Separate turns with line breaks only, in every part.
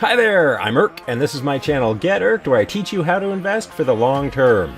Hi there, I'm Irked, and this is my channel Get Irked, where I teach you how to invest for the long term.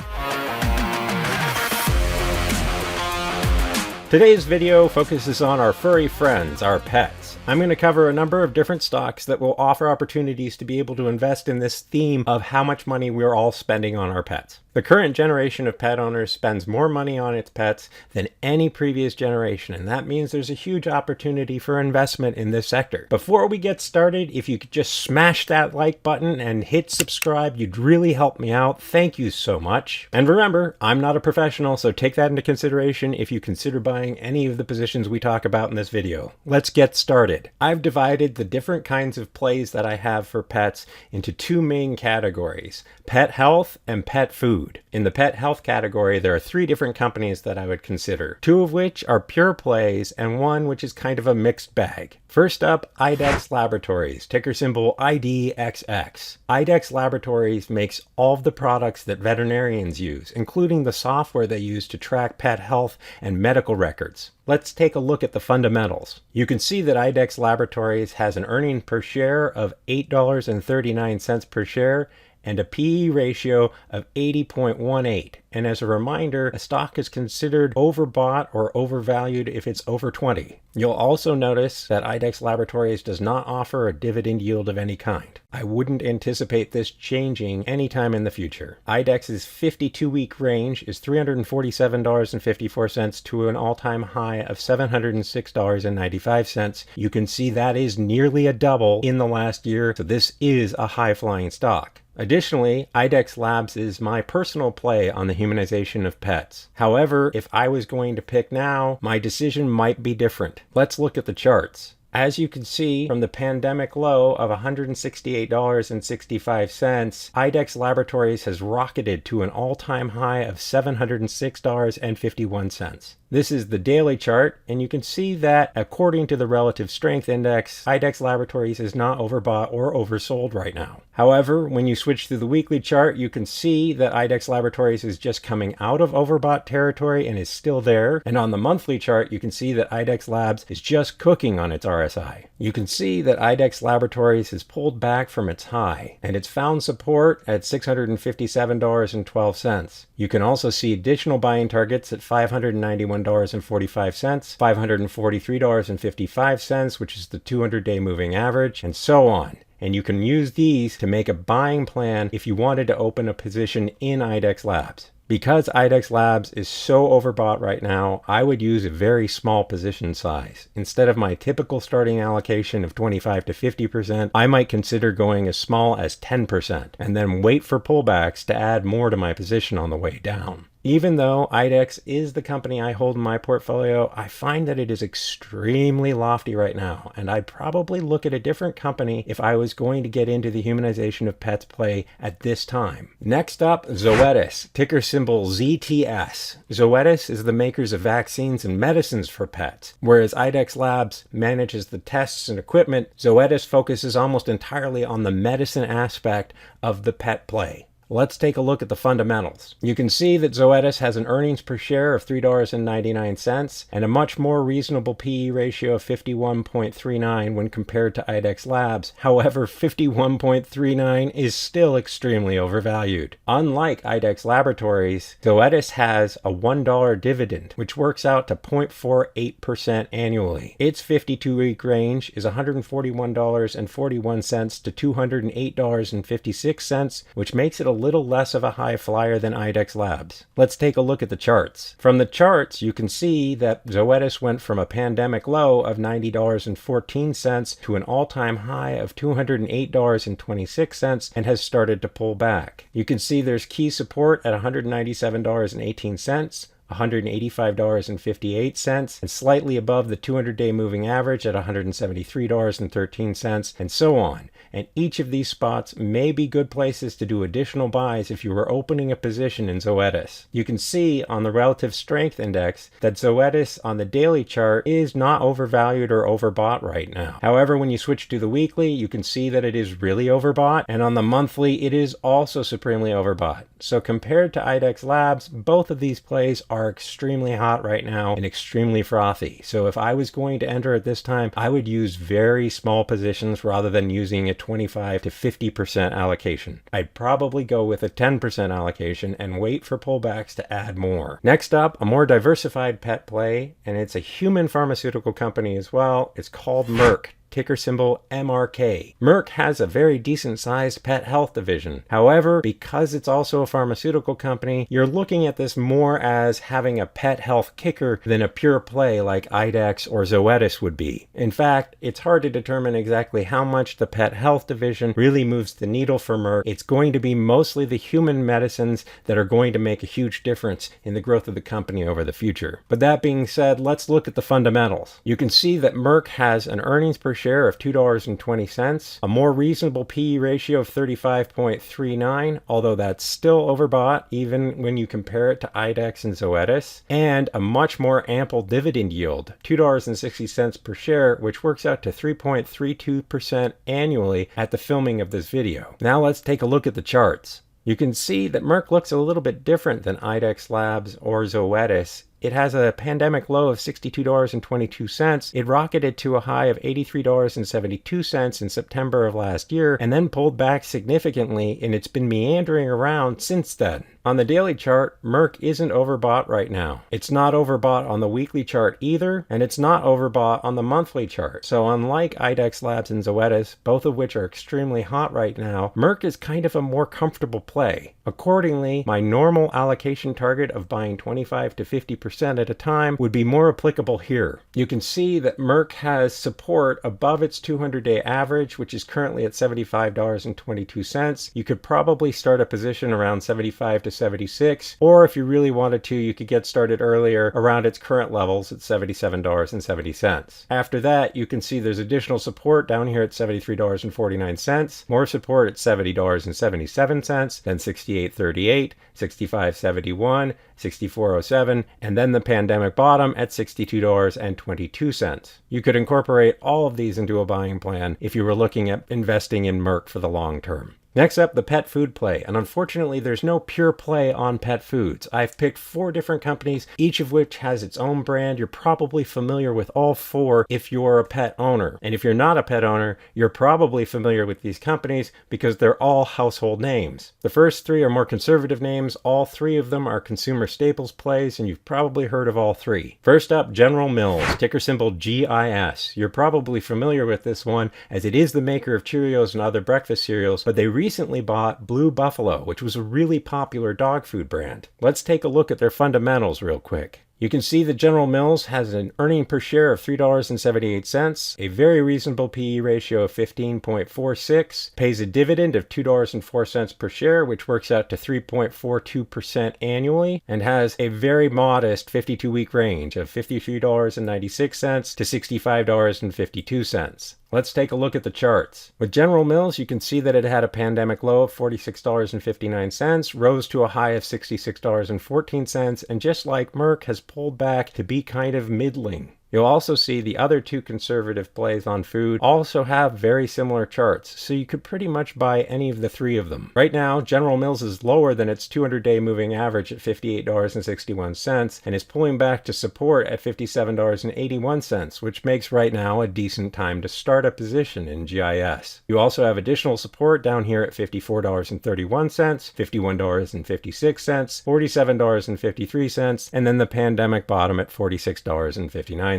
Today's video focuses on our furry friends, our pets. I'm going to cover a number of different stocks that will offer opportunities to be able to invest in this theme of how much money we're all spending on our pets. The current generation of pet owners spends more money on its pets than any previous generation, and that means there's a huge opportunity for investment in this sector. Before we get started, if you could just smash that like button and hit subscribe, you'd really help me out. Thank you so much. And remember, I'm not a professional, so take that into consideration if you consider buying any of the positions we talk about in this video. Let's get started. I've divided the different kinds of plays that I have for pets into two main categories: pet health and pet food. In the pet health category, there are three different companies that I would consider, two of which are pure plays and one which is kind of a mixed bag. First up, IDXX Laboratories, ticker symbol IDXX. IDXX Laboratories makes all of the products that veterinarians use, including the software they use to track pet health and medical records. Let's take a look at the fundamentals. You can see that IDXX Laboratories has an earnings per share of $8.39 per share and a PE ratio of 80.18. And as a reminder, a stock is considered overbought or overvalued if it's over 20. You'll also notice that IDXX Laboratories does not offer a dividend yield of any kind. I wouldn't anticipate this changing anytime in the future. IDXX's 52-week range is $347.54 to an all-time high of $706.95. You can see that is nearly a double in the last year, so this is a high-flying stock. Additionally, IDXX Labs is my personal play on the humanization of pets. However, if I was going to pick now, my decision might be different. Let's look at the charts. As you can see, from the pandemic low of $168.65, IDXX Laboratories has rocketed to an all-time high of $706.51. This is the daily chart, and you can see that according to the Relative Strength Index, IDXX Laboratories is not overbought or oversold right now. However, when you switch to the weekly chart, you can see that IDXX Laboratories is just coming out of overbought territory and is still there. And on the monthly chart, you can see that IDXX Labs is just cooking on its RSI. You can see that IDXX Laboratories has pulled back from its high, and it's found support at $657.12. You can also see additional buying targets at $591.45, $543.55, which is the 200-day moving average, and so on. And you can use these to make a buying plan if you wanted to open a position in IDXX Labs. Because IDXX Labs is so overbought right now, I would use a very small position size. Instead of my typical starting allocation of 25 to 50%, I might consider going as small as 10% and then wait for pullbacks to add more to my position on the way down. Even though IDXX is the company I hold in my portfolio, I find that it is extremely lofty right now, and I'd probably look at a different company if I was going to get into the humanization of pets play at this time. Next up, Zoetis, ticker symbol ZTS. Zoetis is the makers of vaccines and medicines for pets. Whereas IDXX Labs manages the tests and equipment, Zoetis focuses almost entirely on the medicine aspect of the pet play. Let's take a look at the fundamentals. You can see that Zoetis has an earnings per share of $3.99 and a much more reasonable PE ratio of 51.39 when compared to IDXX Labs. However, 51.39 is still extremely overvalued. Unlike IDXX Laboratories, Zoetis has a $1 dividend, which works out to 0.48% annually. Its 52-week range is $141.41 to $208.56, which makes it a little less of a high flyer than IDXX Labs. Let's take a look at the charts. From the charts, you can see that Zoetis went from a pandemic low of $90.14 to an all-time high of $208.26 and has started to pull back. You can see there's key support at $197.18, $185.58, and slightly above the 200-day moving average at $173.13, and so on. And each of these spots may be good places to do additional buys if you were opening a position in Zoetis. You can see on the Relative Strength Index that Zoetis on the daily chart is not overvalued or overbought right now. However, when you switch to the weekly, you can see that it is really overbought, and on the monthly, it is also supremely overbought. So compared to IDXX Labs, both of these plays are are extremely hot right now and extremely frothy. So if I was going to enter at this time, I would use very small positions rather than using a 25 to 50% allocation. I'd probably go with a 10% allocation and wait for pullbacks to add more. Next up, a more diversified pet play, and it's a human pharmaceutical company as well. It's called Merck. Ticker symbol MRK. Merck has a very decent sized pet health division. However, because it's also a pharmaceutical company, you're looking at this more as having a pet health kicker than a pure play like IDXX or Zoetis would be. In fact, it's hard to determine exactly how much the pet health division really moves the needle for Merck. It's going to be mostly the human medicines that are going to make a huge difference in the growth of the company over the future. But that being said, let's look at the fundamentals. You can see that Merck has an earnings per share of $2.20, a more reasonable PE ratio of 35.39, although that's still overbought even when you compare it to IDEX and Zoetis, and a much more ample dividend yield, $2.60 per share, which works out to 3.32% annually at the filming of this video. Now let's take a look at the charts. You can see that Merck looks a little bit different than IDEX Labs or Zoetis. It has a pandemic low of $62.22. It rocketed to a high of $83.72 in September of last year and then pulled back significantly, and it's been meandering around since then. On the daily chart, Merck isn't overbought right now. It's not overbought on the weekly chart either, and it's not overbought on the monthly chart. So unlike IDEX Labs and Zoetis, both of which are extremely hot right now, Merck is kind of a more comfortable play. Accordingly, my normal allocation target of buying 25 to 50% at a time would be more applicable here. You can see that Merck has support above its 200-day average, which is currently at $75.22. You could probably start a position around 75 to 76, or if you really wanted to, you could get started earlier around its current levels at $77.70. After that, you can see there's additional support down here at $73.49, more support at $70.77, then $68.38, $65.71, $64.07, and then the pandemic bottom at $62.22. You could incorporate all of these into a buying plan if you were looking at investing in Merck for the long term. Next up, the pet food play, and unfortunately there's no pure play on pet foods. I've picked 4 different companies, each of which has its own brand. You're probably familiar with all 4 if you're a pet owner. And if you're not a pet owner, you're probably familiar with these companies because they're all household names. The first 3 are more conservative names. All 3 of them are consumer staples plays, and you've probably heard of all 3. First up, General Mills, ticker symbol GIS. You're probably familiar with this one as it is the maker of Cheerios and other breakfast cereals, but they recently bought Blue Buffalo, which was a really popular dog food brand. Let's take a look at their fundamentals real quick. You can see that General Mills has an earning per share of $3.78, a very reasonable PE ratio of 15.46, pays a dividend of $2.04 per share, which works out to 3.42% annually, and has a very modest 52-week range of $53.96 to $65.52. Let's take a look at the charts. With General Mills, you can see that it had a pandemic low of $46.59, rose to a high of $66.14, and just like Merck, has pulled back to be kind of middling. You'll also see the other 2 conservative plays on food also have very similar charts, so you could pretty much buy any of the 3 of them. Right now, General Mills is lower than its 200-day moving average at $58.61 and is pulling back to support at $57.81, which makes right now a decent time to start a position in GIS. You also have additional support down here at $54.31, $51.56, $47.53, and then the pandemic bottom at $46.59.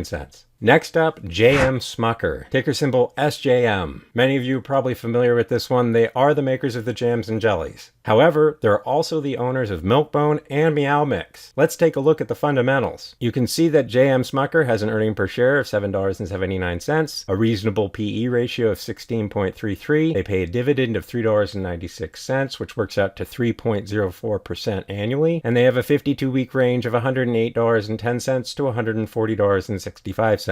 Next up, J.M. Smucker, ticker symbol SJM. Many of you are probably familiar with this one. They are the makers of the jams and jellies. However, they're also the owners of Milk-Bone and Meow Mix. Let's take a look at the fundamentals. You can see that J.M. Smucker has an earning per share of $7.79, a reasonable PE ratio of 16.33. They pay a dividend of $3.96, which works out to 3.04% annually, and they have a 52-week range of $108.10 to $140.65.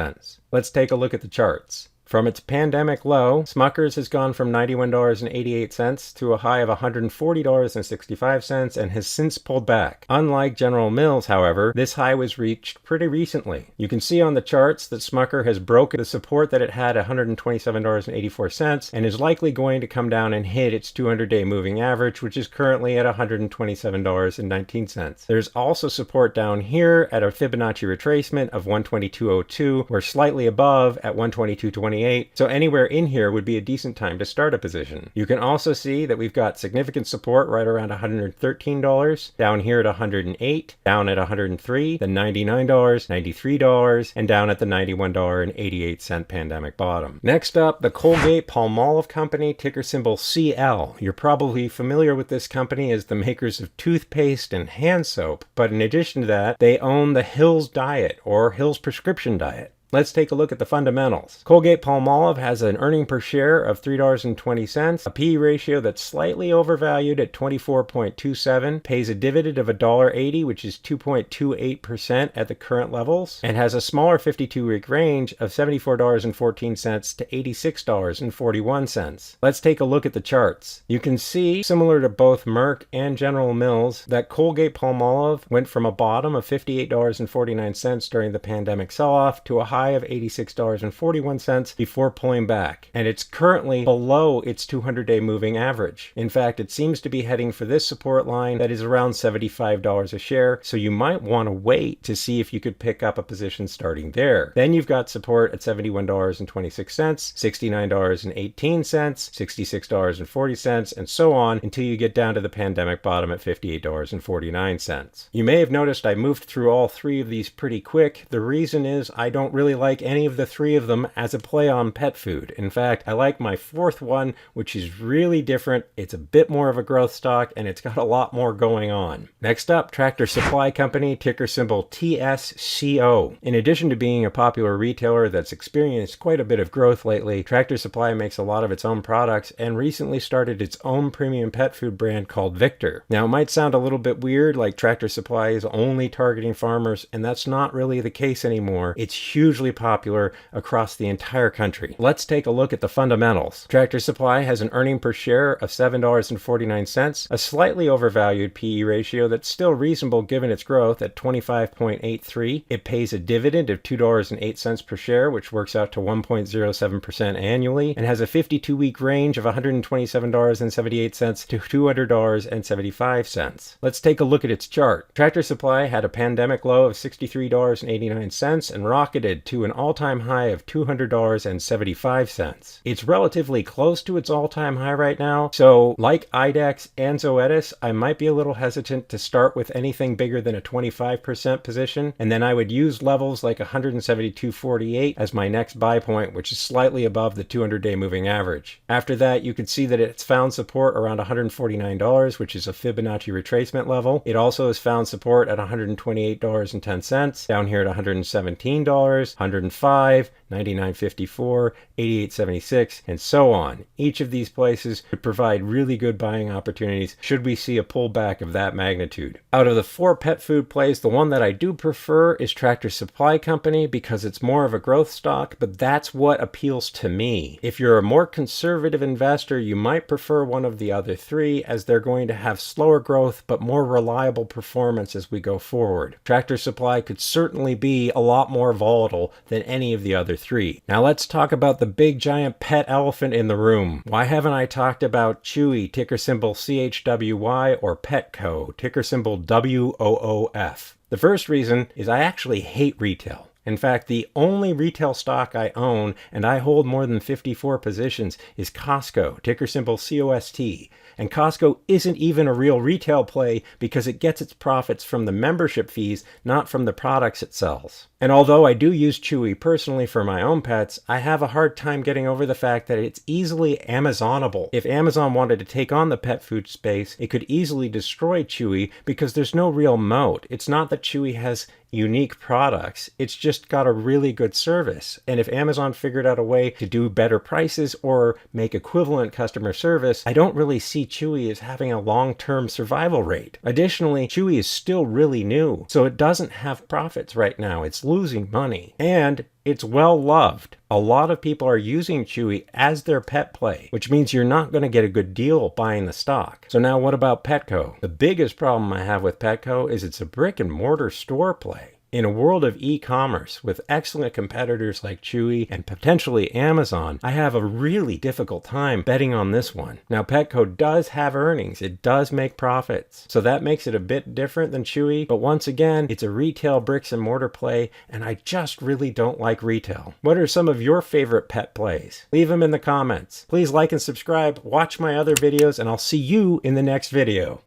Let's take a look at the charts. From its pandemic low, Smucker's has gone from $91.88 to a high of $140.65 and has since pulled back. Unlike General Mills, however, this high was reached pretty recently. You can see on the charts that Smucker has broken the support that it had at $127.84 and is likely going to come down and hit its 200-day moving average, which is currently at $127.19. There's also support down here at a Fibonacci retracement of 122.02. We're slightly above at 122.28, so anywhere in here would be a decent time to start a position. You can also see that we've got significant support right around $113, down here at $108, down at $103, then $99, $93, and down at the $91.88 pandemic bottom. Next up, the Colgate-Palmolive Company, ticker symbol CL. You're probably familiar with this company as the makers of toothpaste and hand soap, but in addition to that, they own the Hill's Diet or Hill's Prescription Diet. Let's take a look at the fundamentals. Colgate-Palmolive has an earning per share of $3.20, a PE ratio that's slightly overvalued at 24.27, pays a dividend of $1.80, which is 2.28% at the current levels, and has a smaller 52-week range of $74.14 to $86.41. Let's take a look at the charts. You can see, similar to both Merck and General Mills, that Colgate-Palmolive went from a bottom of $58.49 during the pandemic sell-off to a high of $86.41 before pulling back, and it's currently below its 200-day moving average. In fact, it seems to be heading for this support line that is around $75 a share, so you might want to wait to see if you could pick up a position starting there. Then you've got support at $71.26, $69.18, $66.40, and so on until you get down to the pandemic bottom at $58.49. You may have noticed I moved through all three of these pretty quick. The reason is I don't really like any of the three of them as a play on pet food. In fact, I like my fourth one, which is really different. It's a bit more of a growth stock, and it's got a lot more going on. Next up, Tractor Supply Company, ticker symbol TSCO. In addition to being a popular retailer that's experienced quite a bit of growth lately, Tractor Supply makes a lot of its own products and recently started its own premium pet food brand called Victor. Now, it might sound a little bit weird, like Tractor Supply is only targeting farmers, and that's not really the case anymore. It's hugely popular across the entire country. Let's take a look at the fundamentals. Tractor Supply has an earning per share of $7.49, a slightly overvalued PE ratio that's still reasonable given its growth at 25.83. It pays a dividend of $2.08 per share, which works out to 1.07% annually, and has a 52-week range of $127.78 to $200.75. Let's take a look at its chart. Tractor Supply had a pandemic low of $63.89 and rocketed to an all-time high of $200.75. It's relatively close to its all-time high right now, so like IDEXX and Zoetis, I might be a little hesitant to start with anything bigger than a 25% position, and then I would use levels like 172.48 as my next buy point, which is slightly above the 200-day moving average. After that, you can see that it's found support around $149, which is a Fibonacci retracement level. It also has found support at $128.10, down here at $117, $105, $99.54, $88.76, and so on. Each of these places could provide really good buying opportunities should we see a pullback of that magnitude. Out of the four pet food plays, the one that I do prefer is Tractor Supply Company because it's more of a growth stock, but that's what appeals to me. If you're a more conservative investor, you might prefer one of the other three as they're going to have slower growth but more reliable performance as we go forward. Tractor Supply could certainly be a lot more volatile than any of the other three. Now let's talk about the big giant pet elephant in the room. Why haven't I talked about Chewy, ticker symbol CHWY, or Petco, ticker symbol WOOF? The first reason is I actually hate retail. In fact, the only retail stock I own, and I hold more than 54 positions, is Costco, ticker symbol COST. And Costco isn't even a real retail play because it gets its profits from the membership fees, not from the products it sells. And although I do use Chewy personally for my own pets, I have a hard time getting over the fact that it's easily Amazonable. If Amazon wanted to take on the pet food space, it could easily destroy Chewy because there's no real moat. It's not that Chewy has unique products. It's just got a really good service. And if Amazon figured out a way to do better prices or make equivalent customer service, I don't really see Chewy as having a long-term survival rate. Additionally, Chewy is still really new, so it doesn't have profits right now. It's losing money. And It's well loved. A lot of people are using Chewy as their pet play, which means you're not going to get a good deal buying the stock. So now what about Petco? The biggest problem I have with Petco is it's a brick and mortar store play. In a world of e-commerce with excellent competitors like Chewy and potentially Amazon, I have a really difficult time betting on this one. Now Petco does have earnings, it does make profits, so that makes it a bit different than Chewy, but once again, it's a retail bricks and mortar play, and I just really don't like retail. What are some of your favorite pet plays? Leave them in the comments. Please like and subscribe, watch my other videos, and I'll see you in the next video.